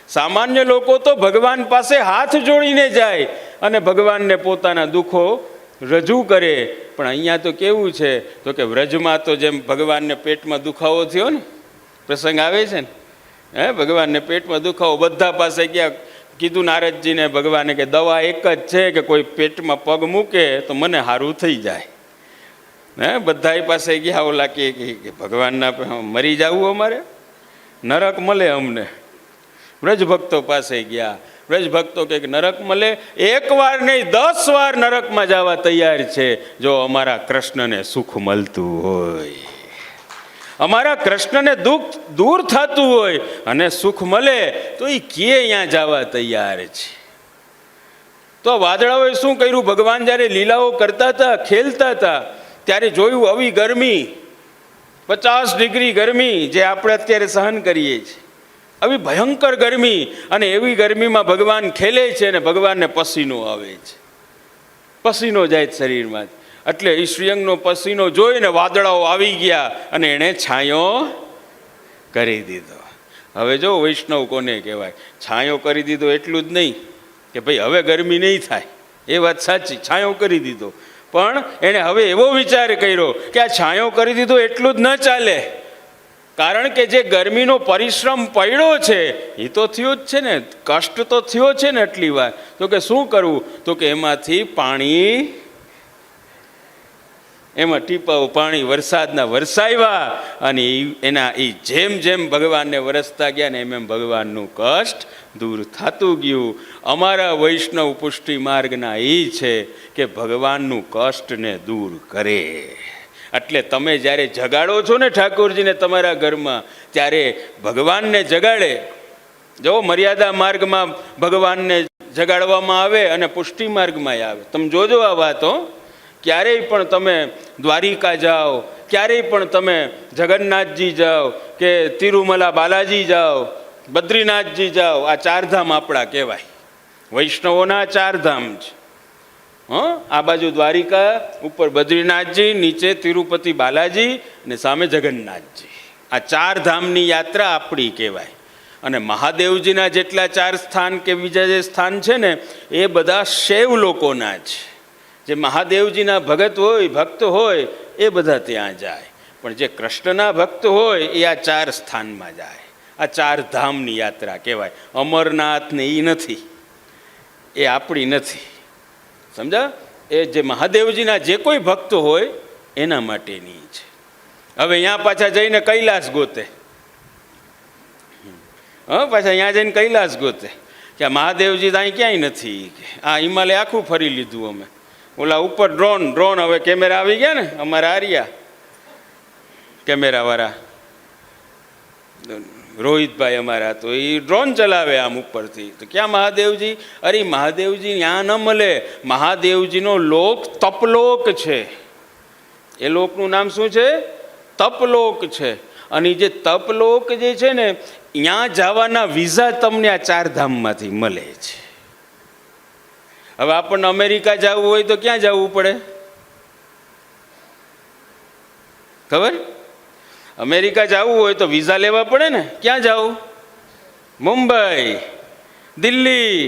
સામાન્ય લોકો તો ભગવાન પાસે હાથ જોડીને જાય અને ભગવાનને પોતાના દુઃખો રજૂ કરે. પણ અહીંયા તો કેવું છે તો કે વ્રજમાં તો જેમ ભગવાનને પેટમાં દુખાવો થયો ને, પ્રસંગ આવે છે ને, ભગવાનને પેટમાં દુખાવો, બધા પાસે ગયા, કીધું નારદજીને ભગવાને કે દવા એક જ છે કે કોઈ પેટમાં પગ મૂકે તો મને સારું થઈ જાય. બધા પાસે ગયા, ઓલા કે ભગવાનના મરી જવું અમારે, નરક મળે અમને. વ્રજભક્તો પાસે ગયા, વ્રજભક્તો કે નરક મળે, એક વાર નહીં 10 વાર નરકમાં જવા તૈયાર છે જો અમારા કૃષ્ણને સુખ મળતું હોય, અમારા કૃષ્ણને દુઃખ દૂર થતું હોય અને સુખ મળે તો એ કે અહીંયા જવા તૈયાર છે. તો વાદળાઓએ શું કર્યું? ભગવાન જ્યારે લીલાઓ કરતા હતા, ખેલતા હતા, ત્યારે જોયું આવી ગરમી, 50 ડિગ્રી ગરમી જે આપણે અત્યારે સહન કરીએ છીએ, આવી ભયંકર ગરમી, અને એવી ગરમીમાં ભગવાન ખેલે છે અને ભગવાનને પસીનો આવે છે, પસીનો જાય શરીરમાં. એટલે એ શ્રીઅંગનો પસીનો જોઈને વાદળાઓ આવી ગયા અને એણે છાંયો કરી દીધો. હવે જો વૈષ્ણવ કોને કહેવાય? છાંયો કરી દીધો એટલું જ નહીં કે ભાઈ હવે ગરમી નહીં થાય, એ વાત સાચી, છાંયો કરી દીધો, પણ એણે હવે એવો વિચાર કર્યો કે આ છાંયો કરી દીધો એટલું જ ન ચાલે, કારણ કે જે ગરમીનો પરિશ્રમ પડ્યો છે એ તો થયો જ છે ને, કષ્ટ તો થયો છે ને આટલી વાર, તો કે શું કરવું? તો કે એમાંથી પાણી, એમાં ટીપાઓ પાણી વરસાદના વરસાવ્યા, અને એના એ જેમ જેમ ભગવાનને વરસતા ગયા ને એમ ભગવાનનું કષ્ટ દૂર થતું ગયું. અમારા વૈષ્ણવ પુષ્ટિ માર્ગના એ છે કે ભગવાનનું કષ્ટને દૂર કરે. એટલે તમે જ્યારે જગાડો છો ને ઠાકોરજીને તમારા ઘરમાં, ત્યારે ભગવાનને જગાડે. જો મર્યાદા માર્ગમાં ભગવાનને જગાડવામાં આવે અને પુષ્ટિ માર્ગમાં આવે. તમે જોજો આ વાતો, ક્યારેય પણ તમે દ્વારિકા જાઓ, ક્યારેય પણ તમે જગન્નાથજી જાઓ કે તિરુમલા બાલાજી જાઓ, બદ્રીનાથજી જાઓ, આ 4 ધામ આપણા કહેવાય, વૈષ્ણવોના 4 ધામ છે. આ બાજુ દ્વારિકા, ઉપર બદ્રીનાથજી, નીચે તિરુપતિ બાલાજી અને સામે જગન્નાથજી. આ 4 ધામની યાત્રા આપણી કહેવાય. અને મહાદેવજીના જેટલા 4 સ્થાન કે બીજા જે સ્થાન છે ને, એ બધા શૈવ લોકોના છે. જે મહાદેવજીના ભગત હોય, ભક્ત હોય, એ બધા ત્યાં જાય. પણ જે કૃષ્ણના ભક્ત હોય એ આ 4 સ્થાનમાં જાય. આ 4 ધામની યાત્રા કહેવાય. અમરનાથ ને એ નથી, એ આપણી નથી, સમજા? એ જે મહાદેવજીના જે કોઈ ભક્ત હોય એના માટેની છે. હવે અહીંયા પાછા જઈને કૈલાસ ગોતે, પાછા અહીંયા જઈને કૈલાસ ગોતે કે આ મહાદેવજી તો અહીં ક્યાંય નથી, આ હિમાલય આખું ફરી લીધું અમે. ઓલા ઉપર ડ્રોન હવે કેમેરા આવી ગયા ને, અમારા આર્યા કેમેરાવાળા રોહિતભાઈ અમારા, તો એ ડ્રોન ચલાવે આમ ઉપરથી. તો ક્યાં મહાદેવજી? અરે મહાદેવજી ત્યાં ન મળે, મહાદેવજીનો લોક તપલોક છે. એ લોકનું નામ શું છે? તપલોક છે. અને જે તપલોક જે છે ને, ત્યાં જવાના વિઝા તમને આ 4 ધામમાંથી મળે છે. હવે આપણને અમેરિકા જવું હોય તો ક્યાં જવું પડે ખબર? અમેરિકા જવું હોય તો વિઝા લેવા પડે ને. ક્યાં જવું? મુંબઈ, દિલ્હી,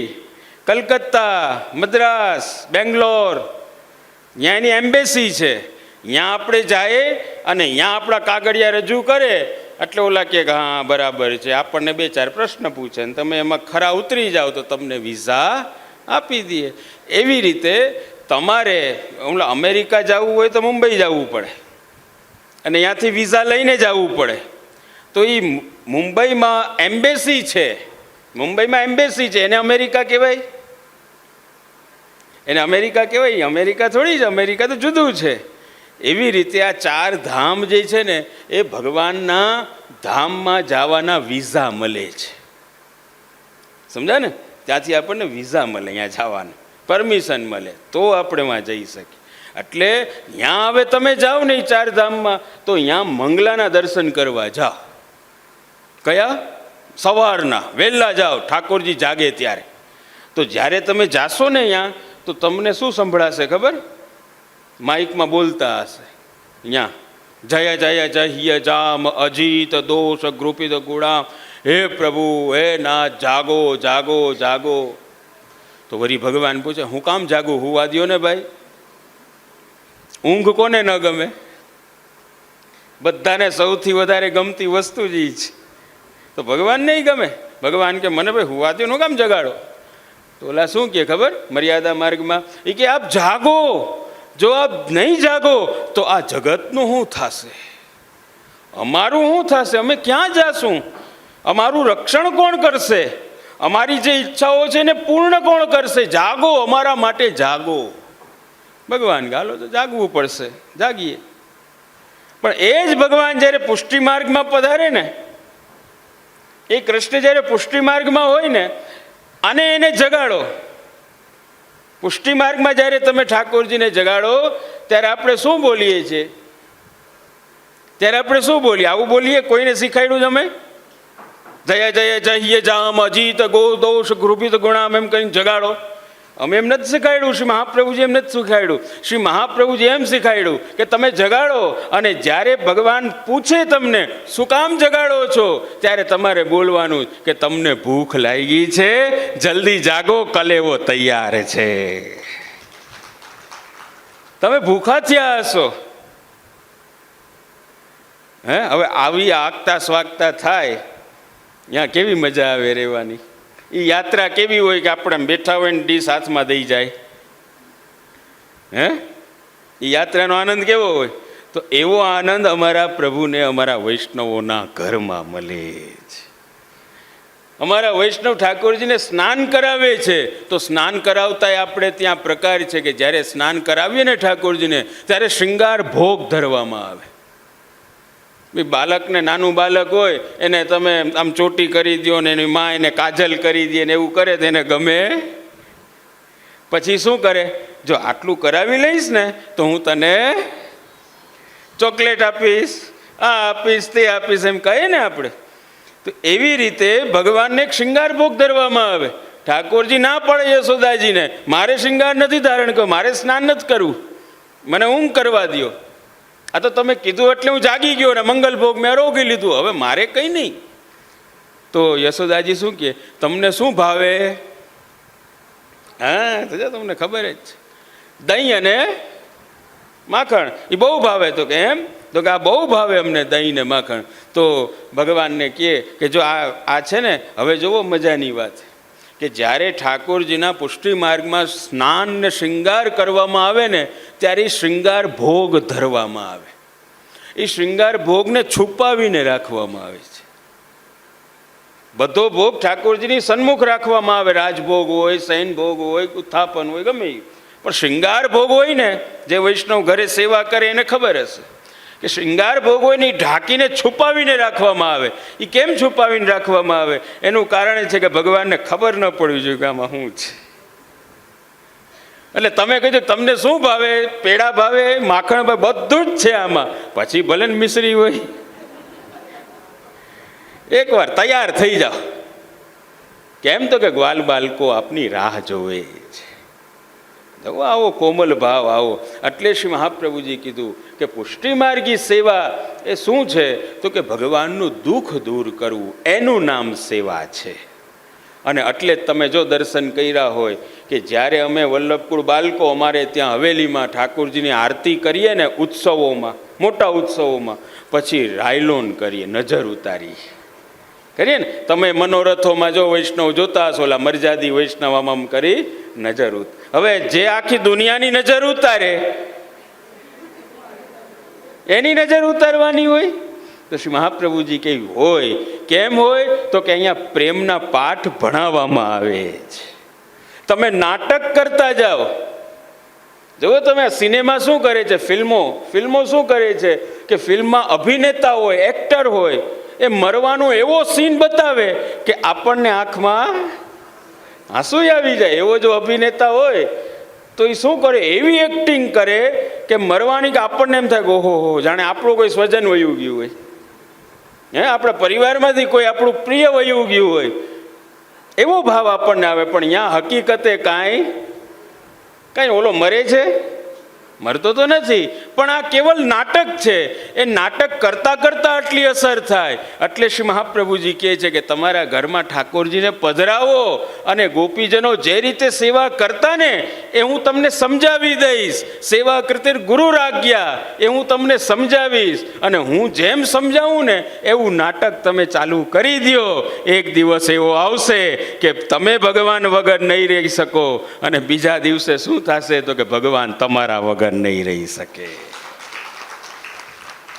કલકત્તા, મદ્રાસ, બેંગ્લોર, ત્યાં એની એમ્બેસી છે. ત્યાં આપણે જાય અને ત્યાં આપણા કાગળિયા રજૂ કરે એટલે ઓલા કે હા બરાબર છે, આપણને 2-4 પ્રશ્ન પૂછે ને તમે એમાં ખરા ઉતરી જાઓ તો તમને વિઝા આપી દઈએ. એવી રીતે તમારે અમેરિકા જવું હોય તો મુંબઈ જવું પડે અને ત્યાંથી વિઝા લઈને જવું પડે. તો એ મુંબઈમાં એમ્બેસી છે, મુંબઈમાં એમ્બેસી છે, એને અમેરિકા કહેવાય? એને અમેરિકા કહેવાય? અમેરિકા થોડી જ, અમેરિકા તો જુદું છે. એવી રીતે આ 4 ધામ જે છે ને, એ ભગવાનના ધામમાં જવાના વિઝા મળે છે. સમજા ને? ત્યાંથી આપણને વિઝા મળે, અહીંયા જવાનું પરમિશન મળે તો આપણે ત્યાં જઈ શકીએ. એટલે ત્યાં હવે તમે જાઓ ને 4 ધામમાં, તો ત્યાં મંગલાના દર્શન કરવા જાઓ. કયા? સવારના વહેલા જાઓ, ઠાકોરજી જાગે ત્યારે. તો જ્યારે તમે જાશો ને ત્યાં, તો તમને શું સંભળાશે ખબર? માઇકમાં બોલતા હશે ત્યાં, જય જય જહ્ય જામ અજીત દોષ ગૃપિત ગુણામ હે પ્રભુ, હે નાથ, જાગો જાગો જાગો. તો વળી ભગવાન પૂછે, હું કામ જાગું? હુવા દ્યો ને ભાઈ. ઊંઘ કોને ન ગમે? બધાને સૌથી વધારે ગમતી વસ્તુ જ ઈ છે. તો ભગવાન નહીં ગમે? ભગવાન કે મને ભાઈ હુવા દ્યો, નું કામ જગાડો? તો ઓલા શું કે ખબર મર્યાદા માર્ગમાં? એ કે આપ જાગો, જો આપ નહીં જાગો તો આ જગતનું શું થશે, અમારું શું થશે, અમે ક્યાં જાશું, અમારું રક્ષણ કોણ કરશે, અમારી જે ઈચ્છાઓ છે ને પૂર્ણ કોણ કરશે? જાગો, અમારા માટે જાગો. ભગવાન ગાલો તો જાગવું પડશે, જાગીએ. પણ એ જ ભગવાન જ્યારે પુષ્ટિ માર્ગમાં પધારે ને, એ કૃષ્ણ જ્યારે પુષ્ટિ માર્ગમાં હોય ને, અને એને જગાડો. પુષ્ટિ માર્ગમાં જ્યારે તમે ઠાકોરજીને જગાડો ત્યારે આપણે શું બોલીએ છીએ? ત્યારે આપણે શું બોલીએ? આવું બોલીએ? કોઈને શીખાડ્યું છે અમે? જય જય જય જામ અજીત ગો દોષ ગૃભિત ગુણામ એમ કરીને જગાડો. અમે એમ નથી શીખાડ્યું. શ્રી મહાપ્રભુજી એમ નથી શીખાડ્યું. શ્રી મહાપ્રભુજી એમ શીખાડ્યું કે તમે જગાડો, અને જ્યારે ભગવાન પૂછે તમને શું કામ જગાડો છો, ત્યારે તમારે બોલવાનું કે તમને ભૂખ લાગી છે, જલ્દી જાગો, કલેવો તૈયાર છે. તમે ભૂખા થયા હશો. હવે આવી આગતા સ્વાગતા થાય ત્યાં કેવી મજા આવે રહેવાની. એ યાત્રા કેવી હોય કે આપણે બેઠા હોય ને ડીશ હાથમાં દઈ જાય. એ યાત્રાનો આનંદ કેવો હોય? તો એવો આનંદ અમારા પ્રભુને અમારા વૈષ્ણવોના ઘરમાં મળે છે. અમારા વૈષ્ણવ ઠાકોરજીને સ્નાન કરાવે છે, તો સ્નાન કરાવતા આપણે ત્યાં પ્રકાર છે કે જ્યારે સ્નાન કરાવીએ ને ઠાકોરજીને, ત્યારે શૃંગાર ભોગ ધરવામાં આવે. બાળકને, નાનું બાળક હોય એને તમે આમ ચોટી કરી દો ને એની માં એને કાજલ કરી દે ને એવું કરે તો એને ગમે? પછી શું કરે? જો આટલું કરાવી લઈશ ને તો હું તને ચોકલેટ આપીશ, આ આપીશ, તે આપીશ, એમ કહે ને આપણે. તો એવી રીતે ભગવાનને એક શૃંગાર ભોગ ધરવામાં આવે. ઠાકોરજી ના પડે યશોદાજીને, મારે શૃંગાર નથી ધારણ કરવું, મારે સ્નાન નથી કરવું, મને ઊંઘ કરવા દો. આ તો તમે કીધું એટલે હું જાગી ગયો ને મંગલ ભોગ મેં રોગી લીધું, હવે મારે કંઈ નહીં. તો યશોદાજી શું કહે? તમને શું ભાવે? હા, તો તમને ખબર જ છે, દહીં અને માખણ એ બહુ ભાવે. તો કે એમ? તો કે આ બહુ ભાવે અમને દહીં ને માખણ. તો ભગવાનને કહે કે જો આ છે ને, હવે જુઓ મજાની વાત કે જ્યારે ઠાકોરજીના પુષ્ટિ માર્ગમાં સ્નાન ને શૃંગાર કરવામાં આવે ને, ત્યારે શૃંગાર ભોગ ધરવામાં આવે. એ શૃંગાર ભોગને છુપાવીને રાખવામાં આવે છે. બધો ભોગ ઠાકોરજીની સન્મુખ રાખવામાં આવે. રાજભોગ હોય, સૈન ભોગ હોય, ઉત્થાપન હોય, ગમે એ. પણ શૃંગાર ભોગ હોય ને, જે વૈષ્ણવ ઘરે સેવા કરે એને ખબર હશે કે શૃંગાર ભોગ હોય ને એ ઢાંકીને છુપાવીને રાખવામાં આવે. એ કેમ છુપાવીને રાખવામાં આવે? એનું કારણ છે કે ભગવાનને ખબર ન પડવી જોઈએ કે આમાં શું છે. એટલે તમે કીધું તમને શું ભાવે? પેડા ભાવે, માખણ ભાવે, બધું જ છે આમાં. પછી ભલે ને મિશ્રી હોય, એકવાર તૈયાર થઈ જાઓ. કેમ? તો કે ગ્વાલ બાળકો આપની રાહ જોવે છે. આવો કોમલ ભાવ આવો. એટલે શ્રી મહાપ્રભુજી કીધું કે પુષ્ટિ માર્ગી સેવા એ શું છે? તો કે ભગવાનનું દુઃખ દૂર કરવું, એનું નામ સેવા છે. અને એટલે જ તમે જો દર્શન કર્યા હોય કે જ્યારે અમે વલ્લભકુળ બાળકો અમારે ત્યાં હવેલીમાં ઠાકોરજીની આરતી કરીએ ને ઉત્સવોમાં, મોટા ઉત્સવોમાં, પછી રાયલોન કરીએ, નજર ઉતારીએ કરીએ ને. તમે મનોરથોમાં જો વૈષ્ણવ જોતા હશો, ઓલા મરજાદી વૈષ્ણવ આમ કરી નજર હવે જે આખી દુનિયાની નજર ઉતારે એની નજર ઉતારવાની હોય. તો શ્રી મહાપ્રભુજી કેવી હોય? કેમ હોય? તો કે અહીંયા પ્રેમના પાઠ ભણાવવામાં આવે છે. તમે નાટક કરતા જાઓ. જો તમે સિનેમા શું કરે છે, ફિલ્મો શું કરે છે કે ફિલ્મમાં અભિનેતા હોય, એક્ટર હોય, એ મરવાનો એવો સીન બતાવે કે આપણને આંખમાં આંસુ આવી જાય. એવો જો અભિનેતા હોય તો એ શું કરે? એવી એક્ટિંગ કરે કે મરવાની કે આપણને એમ થાય કે ઓહો, જાણે આપણું કોઈ સ્વજન વયું ગયું હોય, આપણા પરિવારમાંથી કોઈ આપણું પ્રિય વયું ગયું હોય, એવો ભાવ આપણને આવે. પણ ત્યાં હકીકતે કાંઈ ઓલો મરે છે, મરતો તો નથી, પણ આ કેવલ નાટક છે. એ નાટક કરતાં કરતાં આટલી અસર થાય. એટલે શ્રી મહાપ્રભુજી કહે છે કે તમારા ઘરમાં ઠાકોરજીને પધરાવો અને ગોપીજનો જે રીતે સેવા કરતા ને એ હું તમને સમજાવી દઈશ. સેવા કરતે ગુરુ આજ્ઞા એ હું તમને સમજાવીશ, અને હું જેમ સમજાવું ને એવું નાટક તમે ચાલુ કરી દો. એક દિવસ એવો આવશે કે તમે ભગવાન વગર નહીં રહી શકો, અને બીજા દિવસે શું થશે તો કે ભગવાન તમારા વગર નહીં રહી શકે.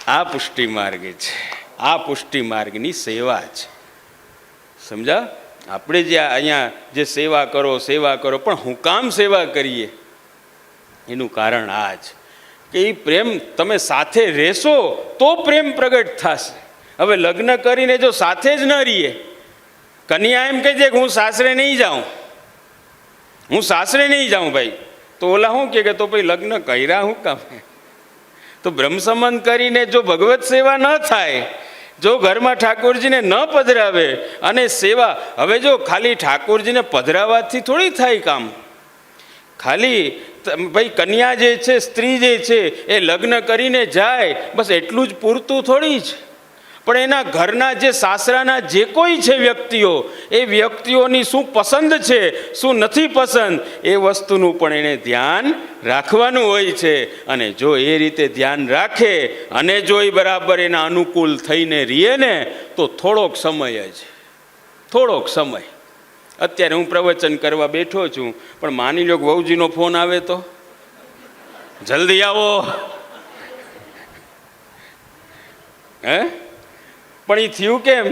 આ પુષ્ટિ માર્ગ છે, આ પુષ્ટિ માર્ગની સેવા છે. સમજા? આપણે જે અહીંયા જે સેવા કરો પણ હું કામ સેવા કરીએ એનું કારણ આ જ કે એ પ્રેમ તમે સાથે રહેશો તો પ્રેમ પ્રગટ થશે. હવે લગ્ન કરીને જો સાથે જ ન રહીએ, કન્યા એમ કહે છે કે હું સાસરે નહીં જાઉં, હું સાસરે નહીં જાઉં ભાઈ, તો ઓલા શું કે તો ભાઈ લગ્ન કર્યા હું કામ? તો બ્રહ્મ સંબંધ કરીને જો ભગવત સેવા ન થાય, જો ઘરમાં ઠાકોરજીને ન પધરાવે અને સેવા, હવે જો ખાલી ઠાકોરજીને પધરાવાથી થોડી થાય કામ. ખાલી ભાઈ કન્યા જે છે, સ્ત્રી જે છે એ લગ્ન કરીને જાય બસ એટલું જ પૂરતું થોડી જ. પણ એના ઘરના જે સાસરાના જે કોઈ છે વ્યક્તિઓ, એ વ્યક્તિઓની શું પસંદ છે, શું નથી પસંદ, એ વસ્તુનું પણ એને ધ્યાન રાખવાનું હોય છે. અને જો એ રીતે ધ્યાન રાખે અને જો એ બરાબર એના અનુકૂળ થઈને રહીએ ને તો થોડોક સમય જ, થોડોક સમય. અત્યારે હું પ્રવચન કરવા બેઠો છું, પણ માની લો કે વહુજીનો ફોન આવે તો જલ્દી આવો, હે? પણ એ થયું કેમ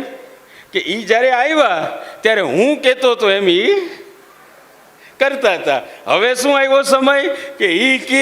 કે એ જ્યારે આવ્યા ત્યારે હું કહેતો હતો એમ એ કરતા હતા. હવે શું આવ્યો સમય કે એ કે